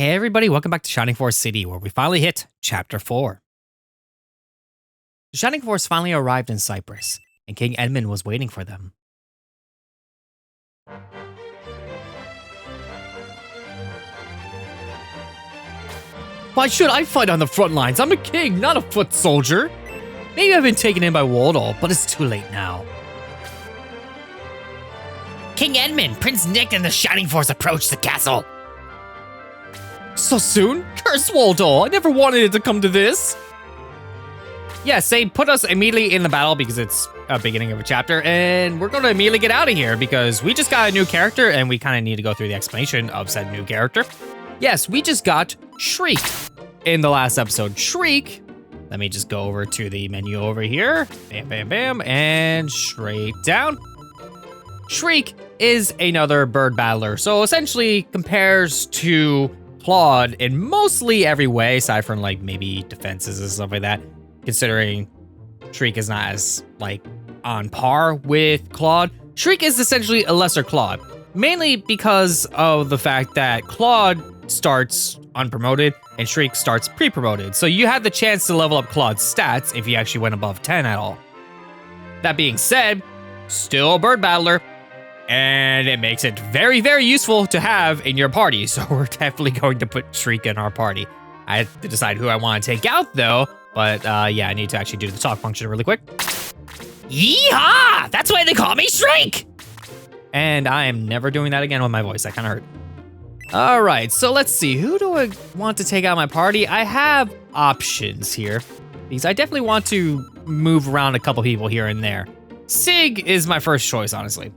Hey everybody, welcome back to Shining Force City, where we finally hit Chapter 4. The Shining Force finally arrived in Cypress, and King Edmund was waiting for them. Why should I fight on the front lines? I'm a king, not a foot soldier. Maybe I've been taken in by Waldall, but it's too late now. King Edmund, Prince Nick and the Shining Force approached the castle. So soon? Curse Waldall! I never wanted it to come to this! Yes, they put us immediately in the battle because it's a beginning of a chapter, and we're going to immediately get out of here because we just got a new character and we kind of need to go through the explanation of said new character. Yes, we just got Shriek in the last episode. Shriek, let me just go over to the menu over here. Bam, bam, bam, and straight down. Shriek is another bird battler, so essentially compares to Claude in mostly every way, aside from like maybe defenses and stuff like that, considering Shriek is not as like on par with Claude. Shriek is essentially a lesser Claude, mainly because of the fact that Claude starts unpromoted and Shriek starts pre-promoted. So you have the chance to level up Claude's stats if you actually went above 10 at all. That being said, still a bird battler, and it makes it very, very useful to have in your party. So we're definitely going to put Shriek in our party. I have to decide who I want to take out though, but yeah, I need to actually do the talk function really quick. Yeehaw! That's why they call me Shriek! And I am never doing that again with my voice. That kind of hurt. All right, so let's see. Who do I want to take out my party? I have options here because I definitely want to move around a couple people here and there. Sig is my first choice, honestly.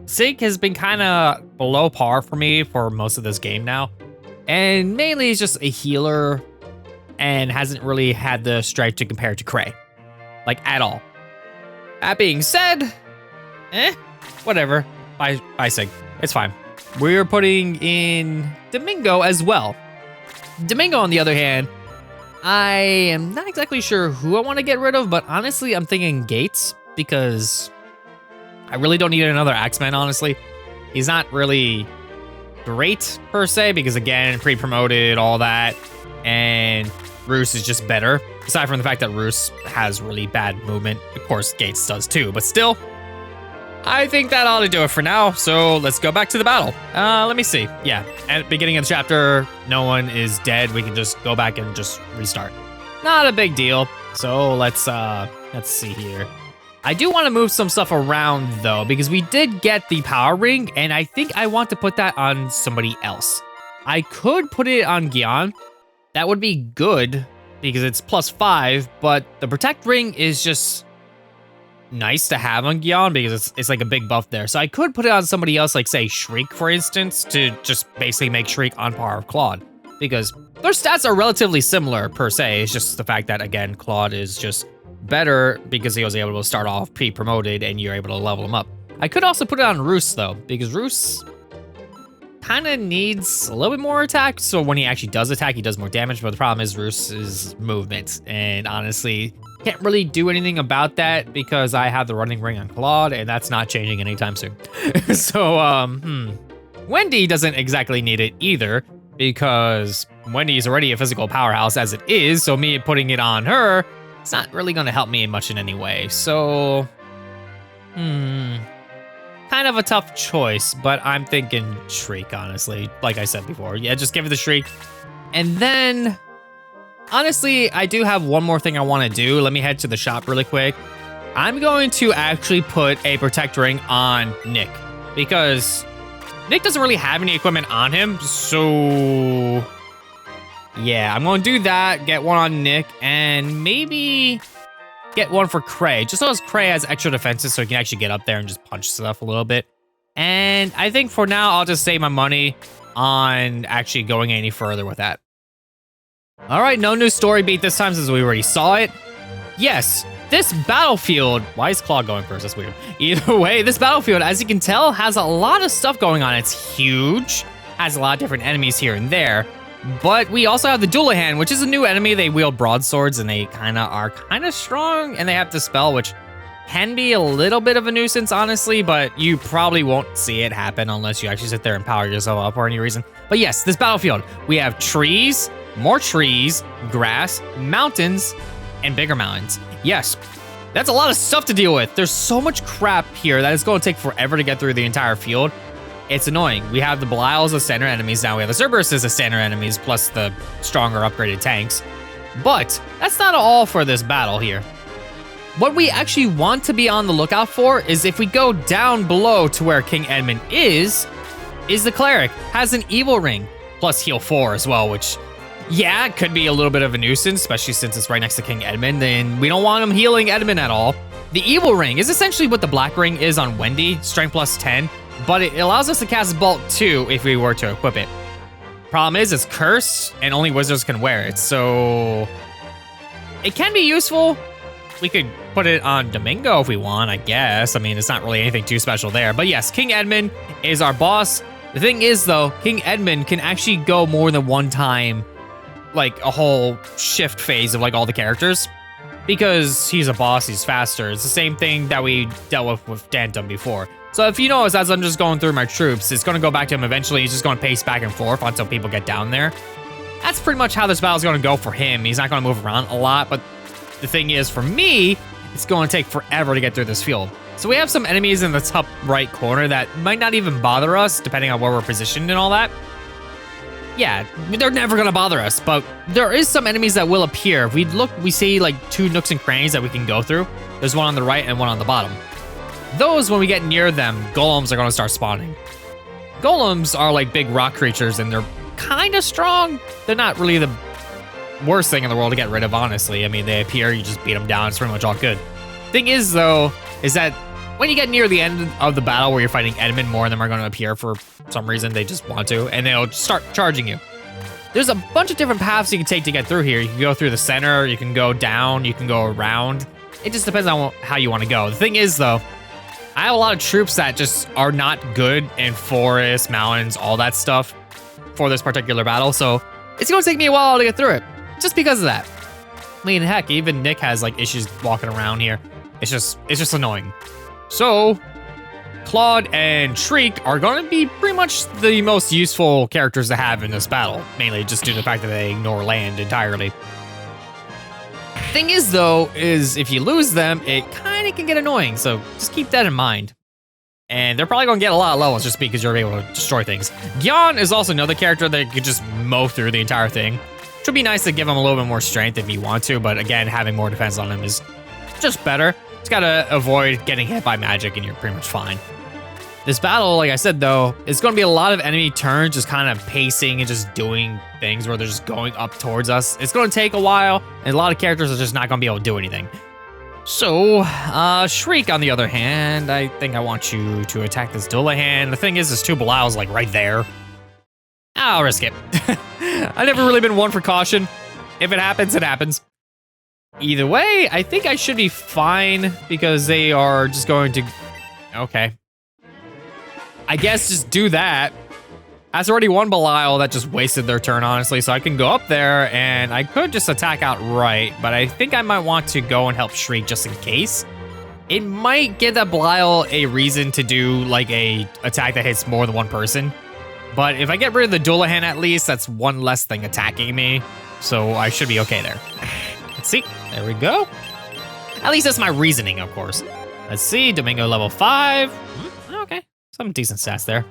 Sig has been kind of below par for me for most of this game now. And mainly he's just a healer and hasn't really had the strength to compare to Cray. Like, at all. That being said, whatever. Bye, Sig. It's fine. We're putting in Domingo as well. Domingo, on the other hand, I am not exactly sure who I want to get rid of, but honestly, I'm thinking Gates because I really don't need another Axeman, honestly. He's not really great, per se, because again, pre-promoted, all that, and Roos is just better. Aside from the fact that Roos has really bad movement. Of course, Gates does too, but still, I think that ought to do it for now, so let's go back to the battle. Let me see. Yeah, at the beginning of the chapter, no one is dead. We can just go back and just restart. Not a big deal. So let's see here. I do want to move some stuff around though, because we did get the power ring, and I think I want to put that on somebody else. I could put it on Gyan. That would be good because it's +5, but the protect ring is just nice to have on Gyan because it's like a big buff there. So I could put it on somebody else, like say Shriek, for instance, to just basically make Shriek on par with Claude, because their stats are relatively similar per se. It's just the fact that, again, Claude is just better because he was able to start off pre-promoted and you're able to level him up. I could also put it on Roos though, because Roos kind of needs a little bit more attack. So when he actually does attack, he does more damage. But the problem is Roos's movement, and honestly, can't really do anything about that because I have the running ring on Claude, and that's not changing anytime soon. So, Wendy doesn't exactly need it either because Wendy's already a physical powerhouse as it is. So me putting it on her, it's not really going to help me much in any way. So, kind of a tough choice, but I'm thinking Shriek, honestly. Like I said before, yeah, just give it the Shriek. And then, honestly, I do have one more thing I want to do. Let me head to the shop really quick. I'm going to actually put a protect ring on Nick because Nick doesn't really have any equipment on him. So yeah, I'm going to do that, get one on Nick, and maybe get one for Cray, just so as Cray has extra defenses so he can actually get up there and just punch stuff a little bit. And I think for now, I'll just save my money on actually going any further with that. All right, no new story beat this time since we already saw it. Yes, this battlefield, why is Claude going first? That's weird. Either way, this battlefield, as you can tell, has a lot of stuff going on. It's huge, has a lot of different enemies here and there. But we also have the Dullahan, which is a new enemy. They wield broadswords and they are kind of strong, and they have Dispel, which can be a little bit of a nuisance, honestly, but you probably won't see it happen unless you actually sit there and power yourself up for any reason. But yes, this battlefield, we have trees, more trees, grass, mountains, and bigger mountains. Yes, that's a lot of stuff to deal with. There's so much crap here that it's going to take forever to get through the entire field. It's annoying. We have the Belials as standard enemies now. We have the Cypress as standard enemies, plus the stronger upgraded tanks. But that's not all for this battle here. What we actually want to be on the lookout for is if we go down below to where King Edmund is the cleric, has an evil ring, plus heal 4 as well, which, yeah, it could be a little bit of a nuisance, especially since it's right next to King Edmund, and we don't want him healing Edmund at all. The evil ring is essentially what the black ring is on Wendy, strength plus 10, but it allows us to cast Bolt 2 if we were to equip it. Problem is, it's cursed, and only wizards can wear it, so it can be useful. We could put it on Domingo if we want, I guess. I mean, it's not really anything too special there. But yes, King Edmund is our boss. The thing is, though, King Edmund can actually go more than one time, like a whole shift phase of like all the characters. Because he's a boss, he's faster. It's the same thing that we dealt with Dantum before. So if you notice, as I'm just going through my troops, it's going to go back to him eventually. He's just going to pace back and forth until people get down there. That's pretty much how this battle's going to go for him. He's not going to move around a lot, but the thing is, for me, it's going to take forever to get through this field. So we have some enemies in the top right corner that might not even bother us, depending on where we're positioned and all that. Yeah, they're never going to bother us, but there is some enemies that will appear. If we look, we see like 2 nooks and crannies that we can go through. There's one on the right and one on the bottom. Those, when we get near them, golems are going to start spawning. Golems are like big rock creatures, and they're kind of strong. They're not really the worst thing in the world to get rid of, honestly. I mean, they appear, you just beat them down, it's pretty much all good. Thing is, though, is that when you get near the end of the battle where you're fighting Edmund, more of them are going to appear for some reason. They just want to, and they'll start charging you. There's a bunch of different paths you can take to get through here. You can go through the center, you can go down, you can go around. It just depends on how you want to go. The thing is, though, I have a lot of troops that just are not good in forests, mountains, all that stuff for this particular battle, so it's going to take me a while to get through it. Just because of that. I mean, heck, even Nick has like issues walking around here. It's just annoying. So, Claude and Shriek are going to be pretty much the most useful characters to have in this battle, mainly just due to the fact that they ignore land entirely. Thing is, though, is if you lose them, it kind of can get annoying, so just keep that in mind. And they're probably going to get a lot of levels just because you're able to destroy things. Gyan is also another character that could just mow through the entire thing. Which would be nice to give him a little bit more strength if you want to, but again, having more defense on him is just better. Just gotta avoid getting hit by magic and you're pretty much fine. This battle, like I said though, is gonna be a lot of enemy turns, just kind of pacing and just doing things where they're just going up towards us. It's gonna take a while, and a lot of characters are just not gonna be able to do anything. So, Shriek, on the other hand, I think I want you to attack this Dullahan. The thing is, this 2 Belial's like right there. I'll risk it. I've never really been one for caution. If it happens, it happens. Either way, I think I should be fine because they are just going to... Okay. I guess just do that. That's already 1 Belial that just wasted their turn, honestly, so I can go up there and I could just attack outright, but I think I might want to go and help Shriek just in case. It might give that Belial a reason to do like a attack that hits more than 1 person. But if I get rid of the Dullahan at least, that's 1 less thing attacking me. So I should be okay there. Let's see. There we go. At least that's my reasoning, of course. Let's see. Domingo level 5. Okay. Some decent stats there.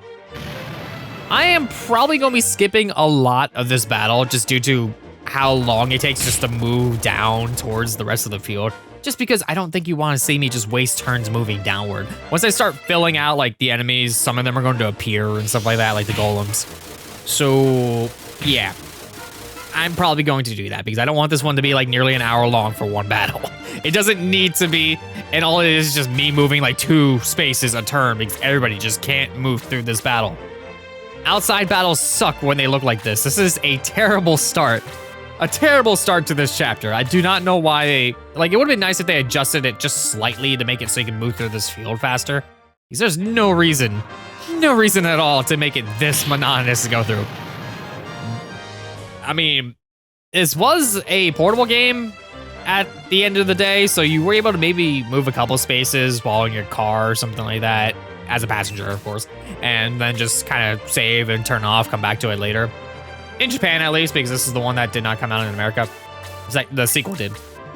I am probably going to be skipping a lot of this battle just due to how long it takes just to move down towards the rest of the field. Just because I don't think you want to see me just waste turns moving downward. Once I start filling out like the enemies, some of them are going to appear and stuff like that, like the golems. So yeah, I'm probably going to do that because I don't want this one to be like nearly an hour long for 1 battle. It doesn't need to be, and all it is just me moving like 2 spaces a turn because everybody just can't move through this battle. Outside battles suck when they look like this. This is a terrible start. A terrible start to this chapter. I do not know why they... Like, it would have been nice if they adjusted it just slightly to make it so you can move through this field faster. Because there's no reason at all to make it this monotonous to go through. I mean, this was a portable game, at the end of the day, so you were able to maybe move a couple spaces while in your car or something like that, as a passenger, of course, and then just kind of save and turn off, come back to it later. In Japan, at least, because this is the one that did not come out in America. It's like the sequel did.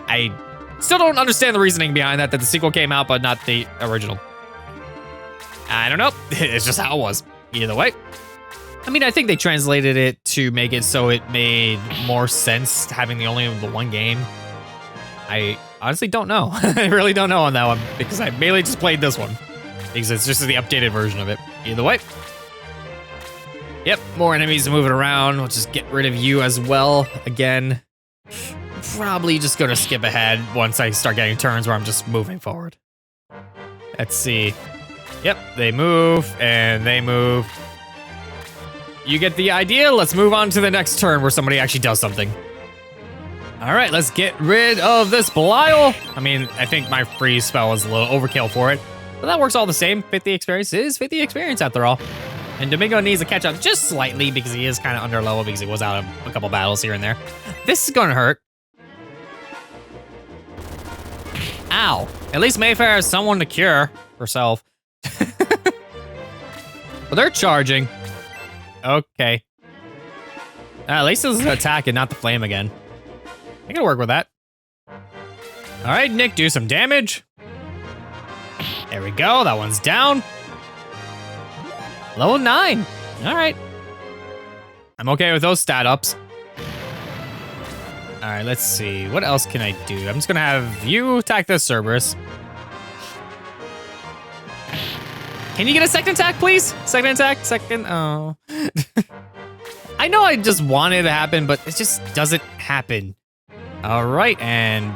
I still don't understand the reasoning behind that the sequel came out, but not the original. I don't know. It's just how it was. Either way. I mean, I think they translated it to make it so it made more sense having the one game. I honestly don't know. I really don't know on that one because I mainly just played this one because it's just the updated version of it. Either way. Yep, more enemies moving around. We'll just get rid of you as well. Again, probably just gonna skip ahead once I start getting turns where I'm just moving forward. Let's see. Yep, they move and they move. You get the idea. Let's move on to the next turn where somebody actually does something. All right, let's get rid of this Belial. I mean, I think my freeze spell was a little overkill for it, but that works all the same. 50 experience is 50 experience after all. And Domingo needs to catch up just slightly because he is kind of under level because he was out of a couple battles here and there. This is gonna hurt. Ow. At least Mayfair has someone to cure herself. Well, they're charging. Okay. At least this is an attack and not the flame again. I can work with that. All right, Nick, do some damage. There we go. That one's down. Level 9. All right. I'm okay with those stat ups. All right, let's see. What else can I do? I'm just going to have you attack this Cerberus. Can you get a second attack, please? Second attack, second, oh. I know I just want it to happen, but it just doesn't happen. All right, and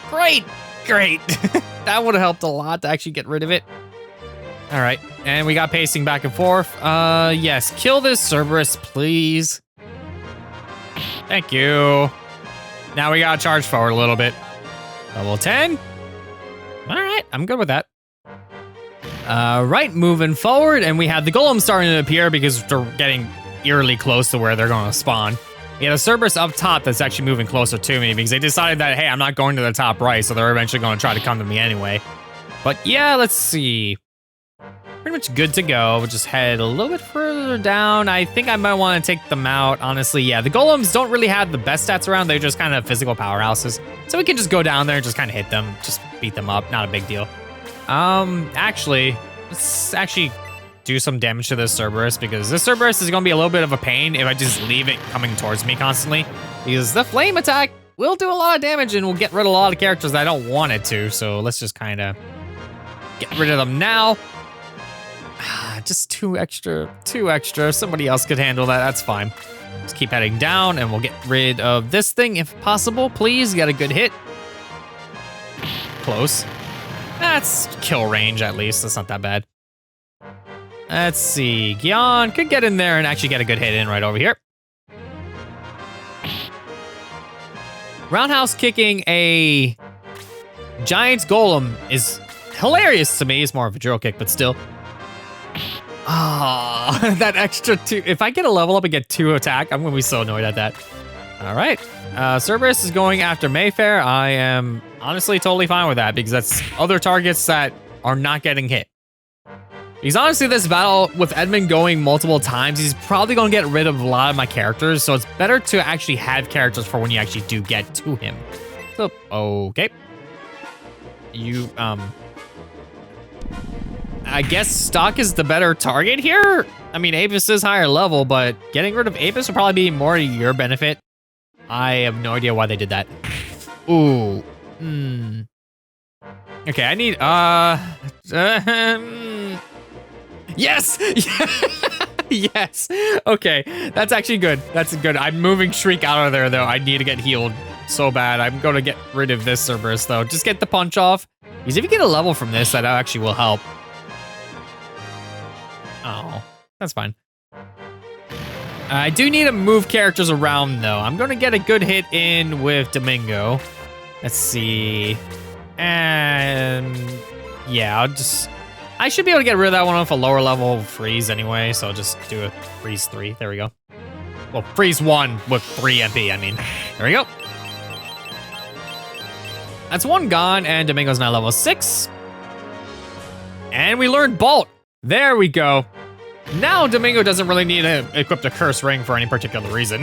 great. That would have helped a lot to actually get rid of it. All right, and we got pacing back and forth. Yes, kill this Cerberus, please. Thank you. Now we gotta charge forward a little bit. Level 10. All right, I'm good with that. Right, moving forward, and we have the golems starting to appear because they're getting eerily close to where they're going to spawn. We have a Cerberus up top that's actually moving closer to me because they decided that, hey, I'm not going to the top right, so they're eventually going to try to come to me anyway. But yeah, let's see. Pretty much good to go. We'll just head a little bit further down. I think I might want to take them out, honestly. Yeah, the golems don't really have the best stats around. They're just kind of physical powerhouses. So we can just go down there and just kind of hit them, just beat them up. Not a big deal. Actually, let's actually do some damage to this Cerberus because this Cerberus is going to be a little bit of a pain if I just leave it coming towards me constantly. Because the flame attack will do a lot of damage and will get rid of a lot of characters that I don't want it to. So let's just kind of get rid of them now. Just two extra. Somebody else could handle that. That's fine. Just keep heading down and we'll get rid of this thing if possible. Please get a good hit. Close. That's kill range at least. That's not that bad. Let's see. Gyan could get in there and actually get a good hit in right over here. Roundhouse kicking a giant golem is hilarious to me. It's more of a drill kick, but still. Ah, that extra 2. If I get a level up and get 2 attack, I'm going to be so annoyed at that. All right. Cerberus is going after Mayfair. I am honestly totally fine with that because that's other targets that are not getting hit. Because honestly, this battle with Edmund going multiple times, he's probably going to get rid of a lot of my characters. So it's better to actually have characters for when you actually do get to him. So, okay. You, I guess Stock is the better target here. I mean, Apis is higher level, but getting rid of Apis would probably be more to your benefit. I have no idea why they did that. Ooh. Okay, I need, yes! Yes! Okay, that's actually good. That's good. I'm moving Shriek out of there, though. I need to get healed so bad. I'm going to get rid of this Cerberus, though. Just get the punch off. Because if you get a level from this, that actually will help. Oh, that's fine. I do need to move characters around, though. I'm going to get a good hit in with Domingo. Let's see. And yeah, I should be able to get rid of that one off a lower level freeze anyway, so I'll just do a freeze 3. There we go. Well, freeze 1 with 3 MP, I mean. There we go. That's one gone, and Domingo's now level 6. And we learned Bolt. There we go. Now Domingo doesn't really need to equip the curse ring for any particular reason.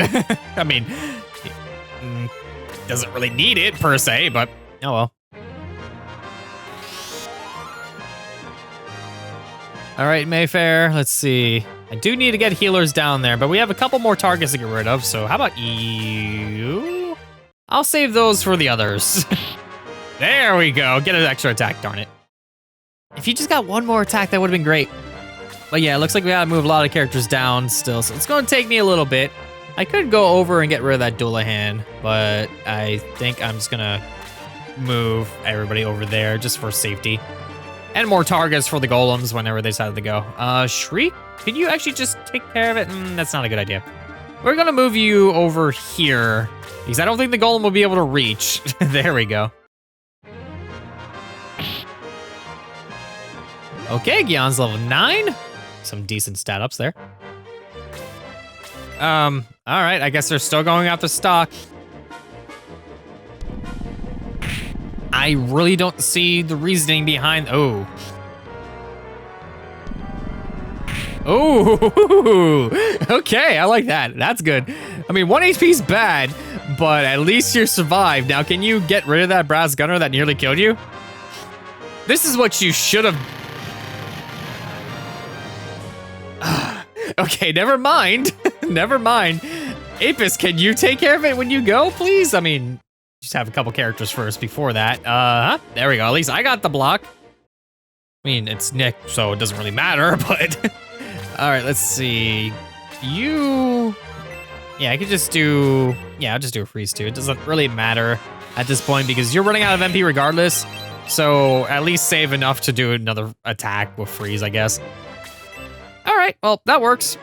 I mean, he doesn't really need it per se, but oh well. All right, Mayfair, let's see. I do need to get healers down there, but we have a couple more targets to get rid of, so how about you? I'll save those for the others. There we go, get an extra attack, darn it. If you just got one more attack, that would have been great. But yeah, it looks like we gotta move a lot of characters down still, so it's gonna take me a little bit. I could go over and get rid of that Dullahan, but I think I'm just gonna move everybody over there just for safety. And more targets for the golems whenever they decide to go. Shriek, can you actually just take care of it? That's not a good idea. We're gonna move you over here because I don't think the golem will be able to reach. There we go. Okay, Gion's level 9. Some decent stat ups there. All right, I guess they're still going after stock. I really don't see the reasoning behind, oh, okay, I like that. That's good. I mean, 1 HP's bad, but at least you survived. Now, can you get rid of that brass gunner that nearly killed you? This is what you should have. Okay, never mind. Never mind. Apis, can you take care of it when you go, please? I mean, just have a couple characters first before that. There we go. At least I got the block. I mean, it's Nick, so it doesn't really matter, but... All right, let's see. You... Yeah, I could just do... Yeah, I'll just do a freeze too. It doesn't really matter at this point because you're running out of MP regardless. So at least save enough to do another attack with freeze, I guess. All right, well, that works.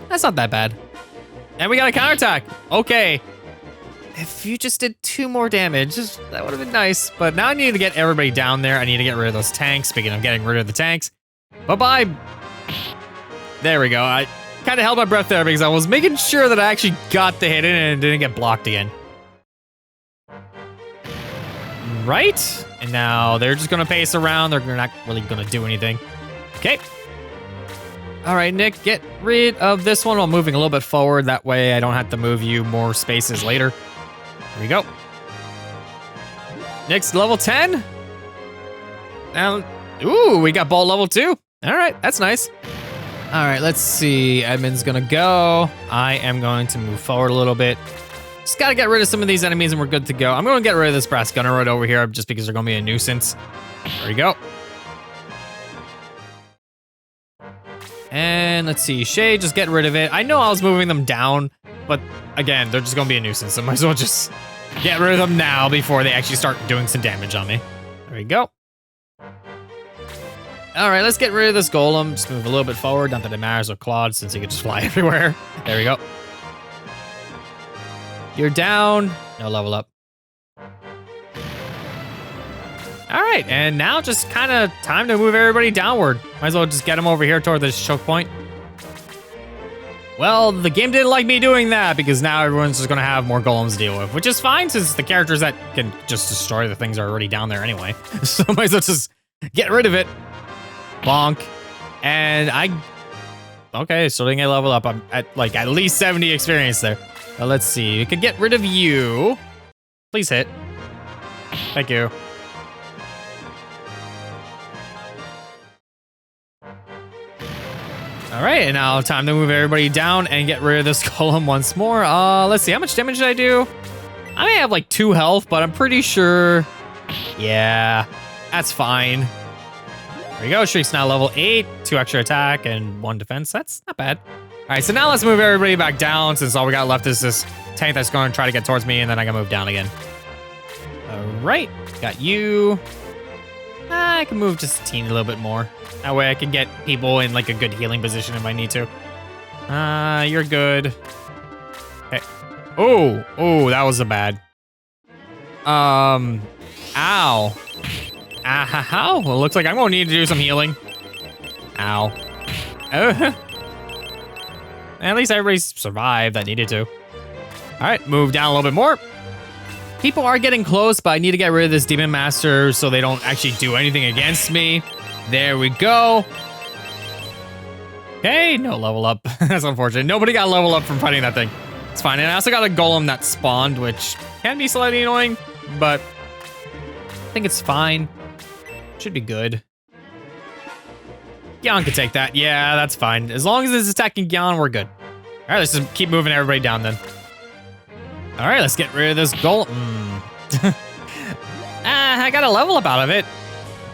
That's not that bad. And we got a counterattack. Okay. If you just did 2 more damage, that would have been nice. But now I need to get everybody down there. I need to get rid of those tanks. Speaking of getting rid of the tanks. Bye-bye. There we go. I kind of held my breath there because I was making sure that I actually got the hit in and didn't get blocked again. Right? And now they're just going to pace around. They're not really going to do anything. Okay. All right, Nick, get rid of this one while moving a little bit forward. That way I don't have to move you more spaces later. Here we go. Nick's level 10. Now, ooh, we got Bolt level 2. All right, that's nice. All right, let's see. Edmund's gonna go. I am going to move forward a little bit. Just gotta get rid of some of these enemies and we're good to go. I'm gonna get rid of this brass gunner right over here just because they're gonna be a nuisance. There we go. And let's see, Shay, just get rid of it. I know I was moving them down, but again, they're just gonna be a nuisance. So I might as well just get rid of them now before they actually start doing some damage on me. There we go. All right, let's get rid of this golem. Just move a little bit forward. Not that it matters with Claude since he can just fly everywhere. There we go. You're down. No level up. All right, and now just kind of time to move everybody downward. Might as well just get them over here toward this choke point. Well, the game didn't like me doing that because now everyone's just gonna have more golems to deal with, which is fine since the characters that can just destroy the things are already down there anyway. So might as well just get rid of it. Bonk. And okay, so didn't get leveled up. I'm at like at least 70 experience there. Let's see, we could get rid of you. Please hit. Thank you. All right, and now time to move everybody down and get rid of this golem once more. Let's see, how much damage did I do? I may have like 2 health, but I'm pretty sure. Yeah, that's fine. There we go, Shriek's now level 8, 2 extra attack and 1 defense. That's not bad. All right, so now let's move everybody back down since all we got left is this tank that's going to try to get towards me and then I can move down again. All right, got you. I can move just a teeny little bit more. That way I can get people in like a good healing position if I need to. You're good. Okay. Oh, that was a bad. Ow. Ow. Well, it looks like I'm gonna need to do some healing. Ow. At least everybody survived that needed to. All right, move down a little bit more. People are getting close, but I need to get rid of this Demon Master so they don't actually do anything against me. There we go. Okay, no level up. That's unfortunate. Nobody got level up from fighting that thing. It's fine. And I also got a golem that spawned, which can be slightly annoying, but I think it's fine. Should be good. Gyan can take that. Yeah, that's fine. As long as it's attacking Gyan, we're good. All right, let's just keep moving everybody down then. All right, let's get rid of this golem. I got a level up out of it.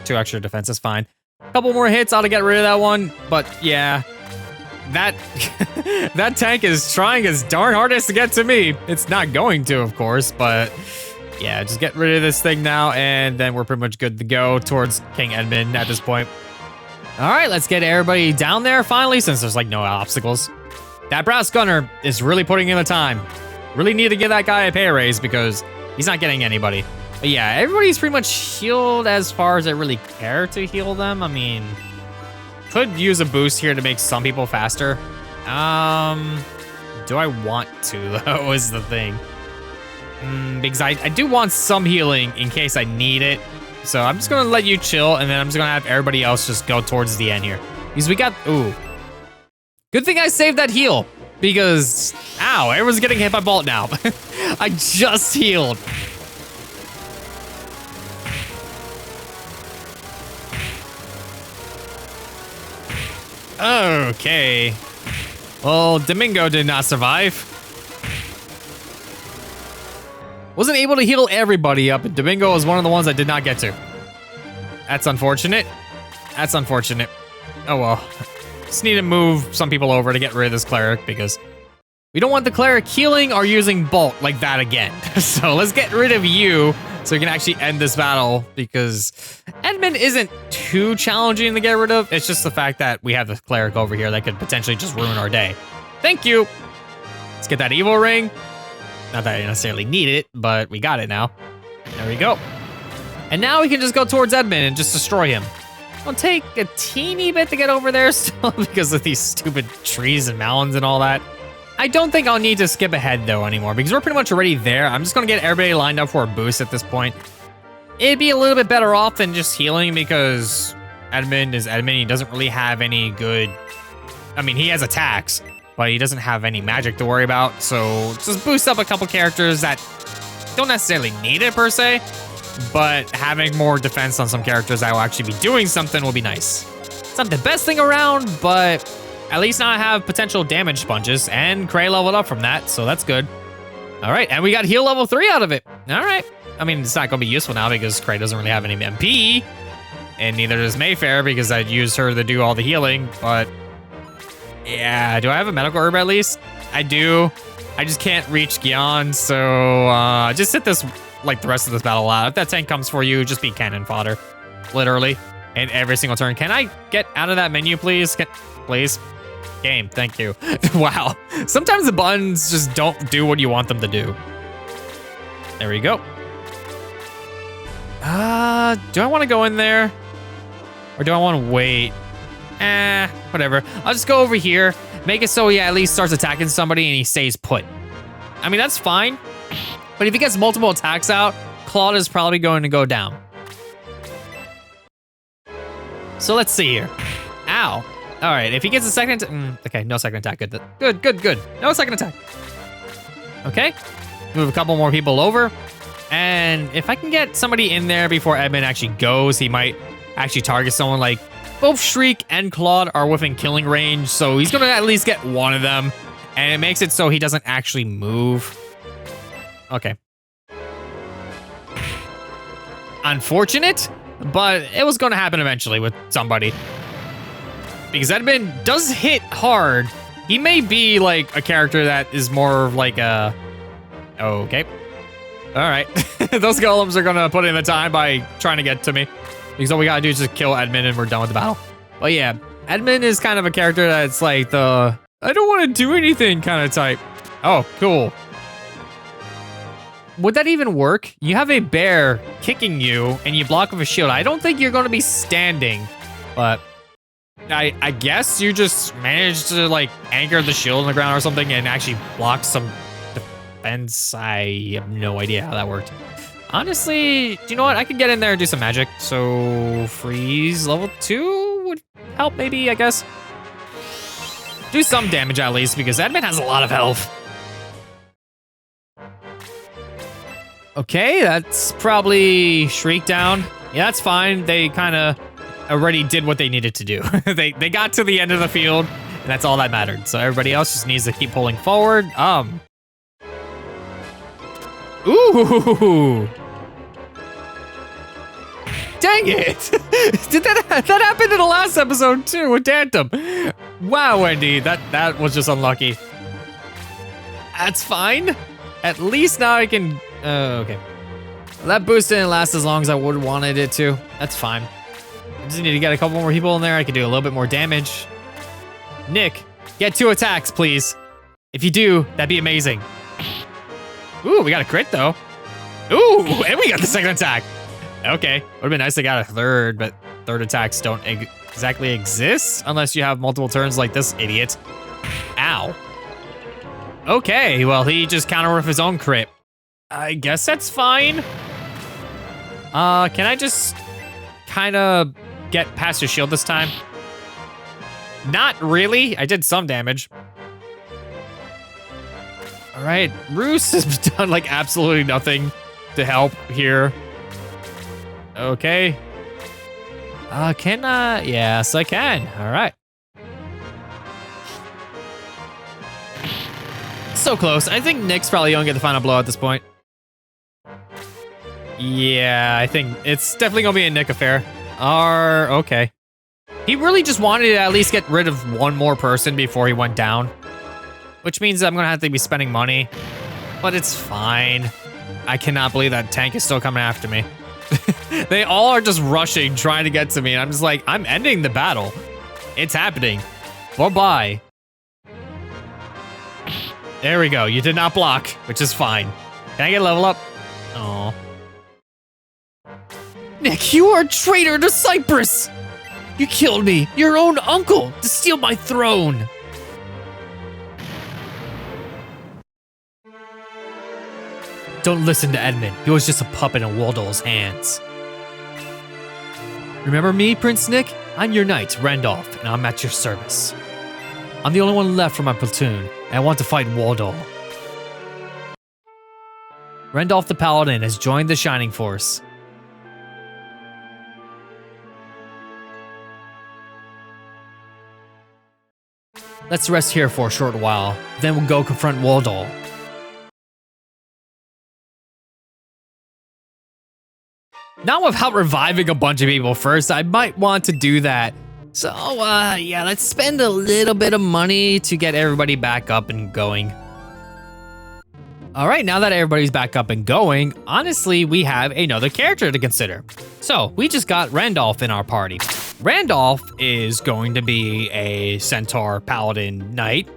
2 extra defense is fine. A couple more hits, I'll get rid of that one. But yeah, that that tank is trying his darn hardest to get to me. It's not going to, of course, but yeah, just get rid of this thing now, and then we're pretty much good to go towards King Edmund at this point. All right, let's get everybody down there finally, since there's like no obstacles. That brass gunner is really putting in the time. Really need to give that guy a pay raise because he's not getting anybody. But yeah, everybody's pretty much healed as far as I really care to heal them. I mean, could use a boost here to make some people faster. Do I want to, though, is the thing. Because I do want some healing in case I need it. So I'm just gonna let you chill, and then I'm just gonna have everybody else just go towards the end here. Because we got, ooh. Good thing I saved that heal. Because, ow, everyone's getting hit by Bolt now. I just healed. Okay. Well, Domingo did not survive. Wasn't able to heal everybody up, and Domingo was one of the ones I did not get to. That's unfortunate. That's unfortunate. Oh well. Just need to move some people over to get rid of this cleric because we don't want the cleric healing or using bolt like that again. So let's get rid of you so we can actually end this battle because Edmund isn't too challenging to get rid of. It's just the fact that we have the cleric over here that could potentially just ruin our day. Thank you. Let's get that evil ring. Not that I necessarily need it, but we got it now. There we go. And now we can just go towards Edmund and just destroy him. It'll take a teeny bit to get over there still because of these stupid trees and mountains and all that. I don't think I'll need to skip ahead though anymore because we're pretty much already there. I'm just gonna get everybody lined up for a boost at this point. It'd be a little bit better off than just healing because Edmund is Edmund. He doesn't really have any good, I mean, he has attacks, but he doesn't have any magic to worry about. So just boost up a couple characters that don't necessarily need it per se, but having more defense on some characters that will actually be doing something will be nice. It's not the best thing around, but at least now I have potential damage sponges, and Cray leveled up from that, so that's good. All right, and we got heal level 3 out of it. All right. I mean, it's not going to be useful now because Cray doesn't really have any MP, and neither does Mayfair because I used her to do all the healing, but yeah, do I have a medical herb at least? I do. I just can't reach Gyan, so just sit this like the rest of this battle out. If that tank comes for you, just be cannon fodder, literally, in every single turn. Can I get out of that menu, please? Please? Game, thank you. Wow. Sometimes the buttons just don't do what you want them to do. There we go. Do I want to go in there? Or do I want to wait? Whatever. I'll just go over here, make it so he at least starts attacking somebody and he stays put. I mean, that's fine. But if he gets multiple attacks out, Claude is probably going to go down. So let's see here. Ow. All right, if he gets a second, okay, no second attack. Good. No second attack. Okay, move a couple more people over. And if I can get somebody in there before Edmund actually goes, he might actually target someone. Like both Shriek and Claude are within killing range, so he's gonna at least get one of them. And it makes it so he doesn't actually move. Okay. Unfortunate, but it was gonna happen eventually with somebody. Because Edmund does hit hard. He may be like a character that is more like a... Okay. All right. Those golems are going to put in the time by trying to get to me. Because all we got to do is just kill Edmund and we're done with the battle. But yeah, Edmund is kind of a character that's like the... I don't want to do anything kind of type. Oh, cool. Would that even work? You have a bear kicking you and you block with a shield. I don't think you're going to be standing, but... I guess you just managed to like anchor the shield in the ground or something and actually block some defense. I have no idea how that worked. Honestly, do you know what? I could get in there and do some magic. So freeze level 2 would help maybe, I guess. Do some damage at least because Edmund has a lot of health. Okay, that's probably Shriek down. Yeah, that's fine. They kind of already did what they needed to do. they got to the end of the field, and that's all that mattered. So everybody else just needs to keep pulling forward. Ooh. Dang it! Did that happen in the last episode too with Tantum? Wow, Wendy, that was just unlucky. That's fine. At least now I can. Okay. That boost didn't last as long as I would have wanted it to. That's fine. I just need to get a couple more people in there. I can do a little bit more damage. Nick, get 2 attacks, please. If you do, that'd be amazing. Ooh, we got a crit though. Ooh, and we got the second attack. Okay, would've been nice to got a third, but third attacks don't exactly exist unless you have multiple turns like this idiot. Ow. Okay, well, he just countered with his own crit. I guess that's fine. Can I just kind of get past your shield this time? Not really. I did some damage. All right, Roos has done like absolutely nothing to help here. Okay. Can I? Yes, I can. All right. So close. I think Nick's probably gonna get the final blow at this point. Yeah, I think it's definitely gonna be a Nick affair. Okay. He really just wanted to at least get rid of one more person before he went down. Which means I'm gonna have to be spending money. But it's fine. I cannot believe that tank is still coming after me. They all are just rushing, trying to get to me. And I'm just like, I'm ending the battle. It's happening. Bye-bye. There we go. You did not block, which is fine. Can I get a level up? Oh. Nick, you are a traitor to Cypress! You killed me, your own uncle, to steal my throne! Don't listen to Edmund. He was just a puppet in Waldol's hands. Remember me, Prince Nick? I'm your knight, Randolph, and I'm at your service. I'm the only one left from my platoon, and I want to fight Waldol. Randolph the Paladin has joined the Shining Force. Let's rest here for a short while, then we'll go confront Waldol. Not without reviving a bunch of people first, I might want to do that. So, yeah, let's spend a little bit of money to get everybody back up and going. All right, now that everybody's back up and going, honestly, we have another character to consider. So, we just got Randolph in our party. Randolph is going to be a Centaur Paladin Knight.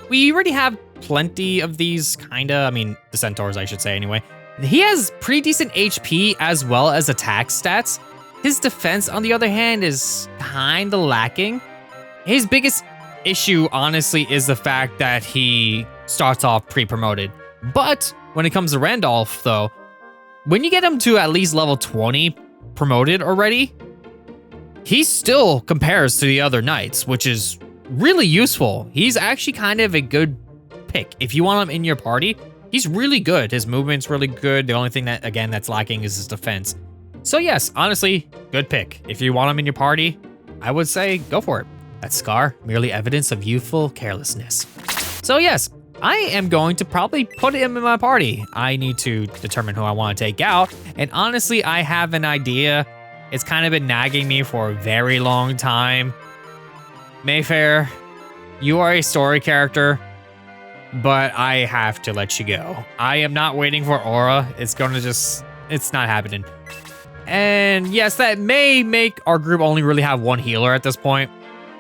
We already have plenty of these, kinda. I mean, the Centaurs, I should say, anyway. He has pretty decent HP as well as attack stats. His defense, on the other hand, is kinda lacking. His biggest issue, honestly, is the fact that he starts off pre-promoted. But when it comes to Randolph, though, when you get him to at least level 20 promoted already, he still compares to the other knights, which is really useful. He's actually kind of a good pick. If you want him in your party, he's really good. His movement's really good. The only thing that, again, that's lacking is his defense. So yes, honestly, good pick. If you want him in your party, I would say go for it. That scar, merely evidence of youthful carelessness. So yes, I am going to probably put him in my party. I need to determine who I want to take out. And honestly, I have an idea. It's kind of been nagging me for a very long time. Mayfair, you are a story character, but I have to let you go. I am not waiting for Aura. It's not happening. And yes, that may make our group only really have one healer at this point.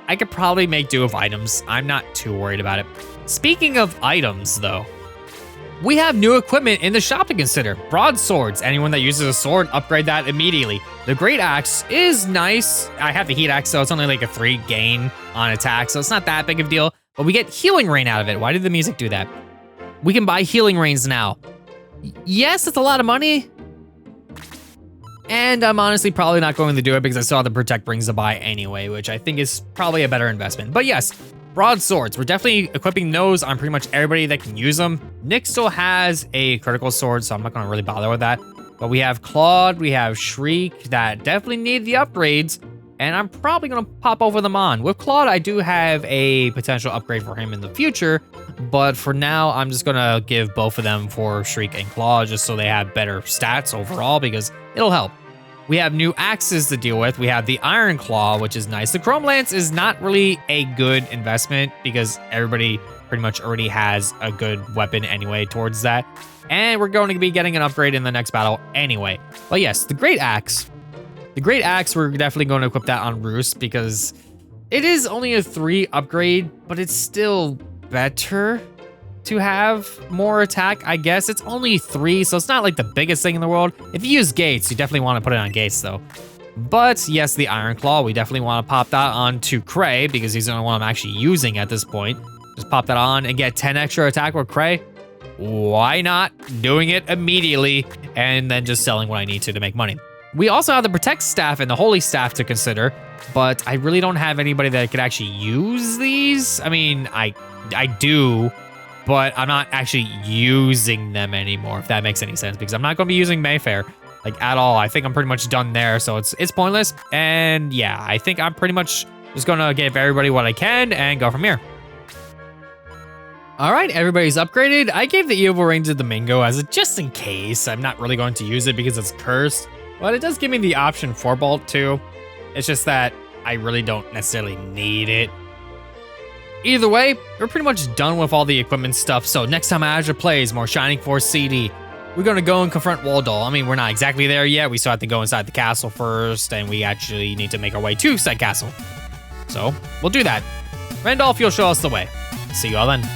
I could probably make do with items. I'm not too worried about it. Speaking of items, though, we have new equipment in the shop to consider. Broadswords. Anyone that uses a sword, upgrade that immediately. The Great Axe is nice. I have the Heat Axe, so it's only like a 3 gain on attack, so it's not that big of a deal. But we get Healing Rain out of it. Why did the music do that? We can buy healing rains now. Yes, it's a lot of money. And I'm honestly probably not going to do it because I saw the protect rings to buy anyway, which I think is probably a better investment. But yes, broadswords. We're definitely equipping those on pretty much everybody that can use them. Nick still has a critical sword, so I'm not going to really bother with that. But we have Claude, we have Shriek that definitely need the upgrades. And I'm probably going to pop over them on. With Claude, I do have a potential upgrade for him in the future. But for now, I'm just going to give both of them for Shriek and Claude just so they have better stats overall because it'll help. We have new axes to deal with. We have the Iron Claw, which is nice. The Chrome Lance is not really a good investment because everybody pretty much already has a good weapon anyway towards that. And we're going to be getting an upgrade in the next battle anyway. But yes, the Great Axe. The Great Axe, we're definitely going to equip that on Roost because it is only a 3 upgrade, but it's still better to have more attack, I guess. It's only 3, so it's not like the biggest thing in the world. If you use Gates, you definitely want to put it on Gates though. But yes, the Iron Claw, we definitely want to pop that onto Cray because he's the only one I'm actually using at this point. Just pop that on and get 10 extra attack with Cray. Why not? Doing it immediately and then just selling what I need to make money. We also have the Protect Staff and the Holy Staff to consider, but I really don't have anybody that could actually use these. I mean, I do, but I'm not actually using them anymore, if that makes any sense, because I'm not going to be using Mayfair, like, at all. I think I'm pretty much done there, so it's pointless. And yeah, I think I'm pretty much just going to give everybody what I can and go from here. All right, everybody's upgraded. I gave the Evil Ring to Domingo as a just in case. I'm not really going to use it because it's cursed. But it does give me the option for Bolt too. It's just that I really don't necessarily need it. Either way, we're pretty much done with all the equipment stuff. So next time Azure plays more Shining Force CD, we're gonna go and confront Waldol. I mean, we're not exactly there yet. We still have to go inside the castle first, and we actually need to make our way to said castle. So we'll do that. Randolph, you'll show us the way. See you all then.